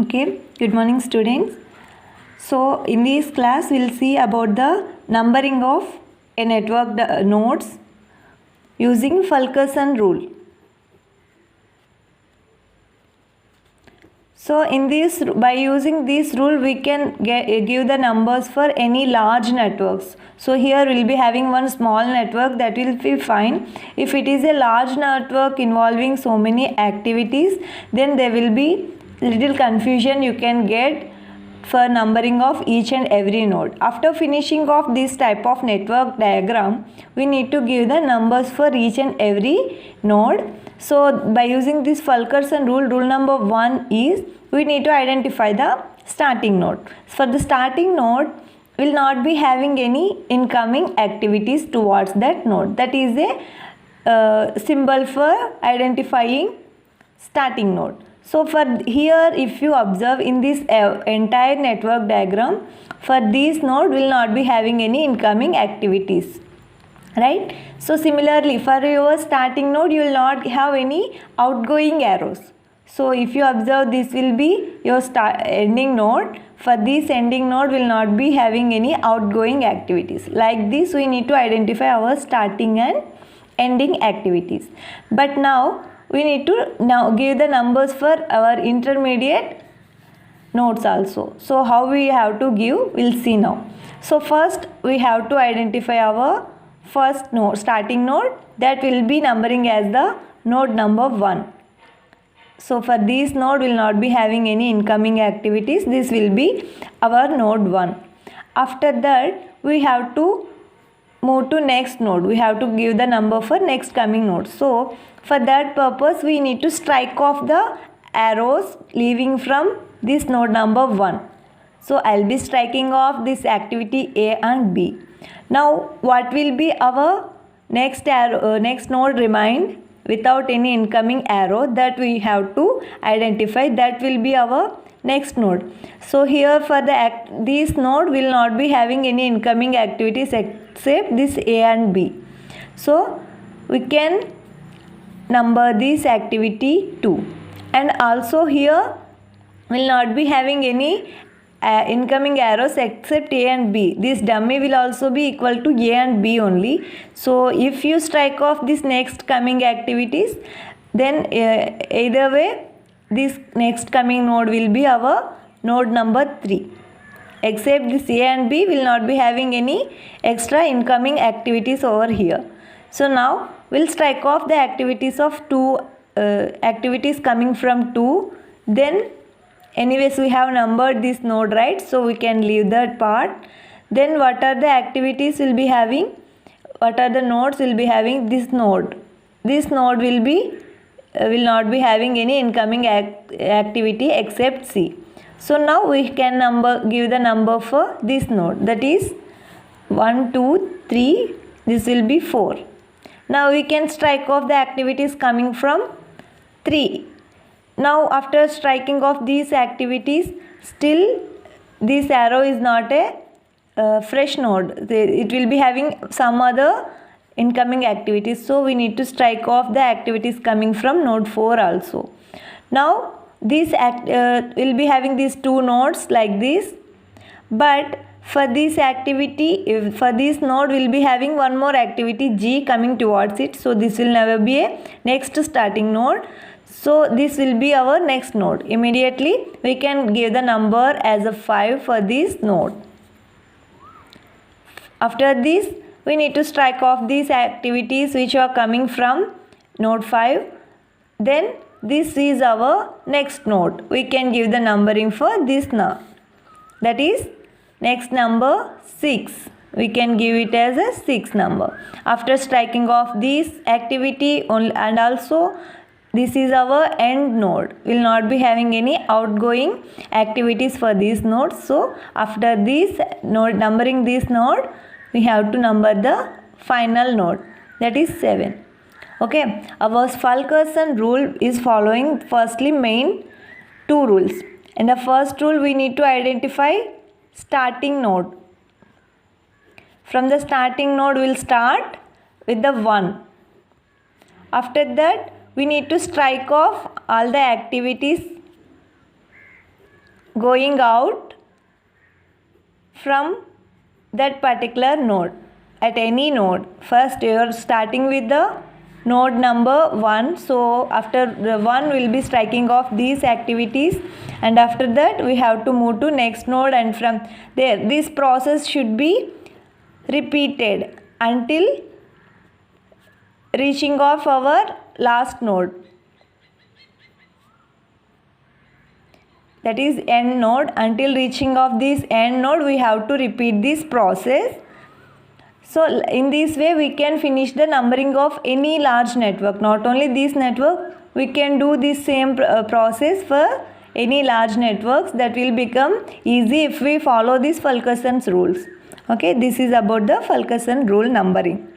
Okay, good morning students. So in this class we'll see about the numbering of a network nodes using Fulkerson rule. So in this, by using this rule we can give the numbers for any large networks. So here we'll be having one small network, that will be fine. If it is a large network involving so many activities, then there will be little confusion you can get for numbering of each and every node. After finishing off this type of network diagram, we need to give the numbers for each and every node. So by using this Fulkerson rule, rule number 1 is we need to identify the starting node. For the starting node, will not be having any incoming activities towards that node. That is a symbol for identifying starting node. So for here, if you observe in this entire network diagram, for this node will not be having any incoming activities, right? So similarly, for your starting node, you will not have any outgoing arrows. So if you observe, this will be your ending node. For this ending node will not be having any outgoing activities. Like this, we need to identify our starting and ending activities. But now we need to give the numbers for our intermediate nodes also. So how we have to give, we'll see now. So first we have to identify our first node, starting node, that will be numbering as the node number 1. So for this node will not be having any incoming activities. This will be our node 1. After that we have to move to next node. We have to give the number for next coming node. So for that purpose we need to strike off the arrows leaving from this node number 1. So I'll be striking off this activity A and B. Now what will be our next arrow, next node remain without any incoming arrow, that we have to identify. That will be our next node. So here for this node will not be having any incoming activities except this A and B. So we can number this activity 2, and also here will not be having any incoming arrows except A and B. This dummy will also be equal to A and B only. So if you strike off this next coming activities, then either way this next coming node will be our node number 3. Except this A and B will not be having any extra incoming activities over here. So now we'll strike off the activities of 2 activities coming from 2. Then anyways we have numbered this node, right? So we can leave that part. Then what are the activities will be having? What are the nodes will be having? This node. This node will be will not be having any incoming activity except C. So now we can give the number for this node, that is 1, 2, 3. This will be 4. Now we can strike off the activities coming from 3. Now after striking off these activities, still this arrow is not a fresh node. It will be having some other incoming activities. So we need to strike off the activities coming from node 4 also. Now this will be having these 2 nodes like this. But for this activity, for this node will be having one more activity G coming towards it. So this will never be a next starting node. So this will be our next node. Immediately we can give the number as a 5 for this node. After this we need to strike off these activities which are coming from node 5. Then this is our next node. We can give the numbering for this now. That is next number 6. We can give it as a 6 number. After striking off this activity and also this is our end node. We will not be having any outgoing activities for this node. So after this node, numbering this node, we have to number the final node, that is 7. Okay, our Fulkerson rule is following firstly main 2 rules. In the first rule we need to identify starting node. From the starting node we will start with the 1. After that we need to strike off all the activities going out from that particular node. At any node, first you are starting with the node number 1, so after the 1 will be striking off these activities, and after that we have to move to next node, and from there this process should be repeated until reaching of our last node, that is end node. Until reaching of this end node we have to repeat this process. So in this way we can finish the numbering of any large network. Not only this network, we can do this same process for any large networks. That will become easy if we follow these Fulkerson's rules. Okay, this is about the Fulkerson rule numbering.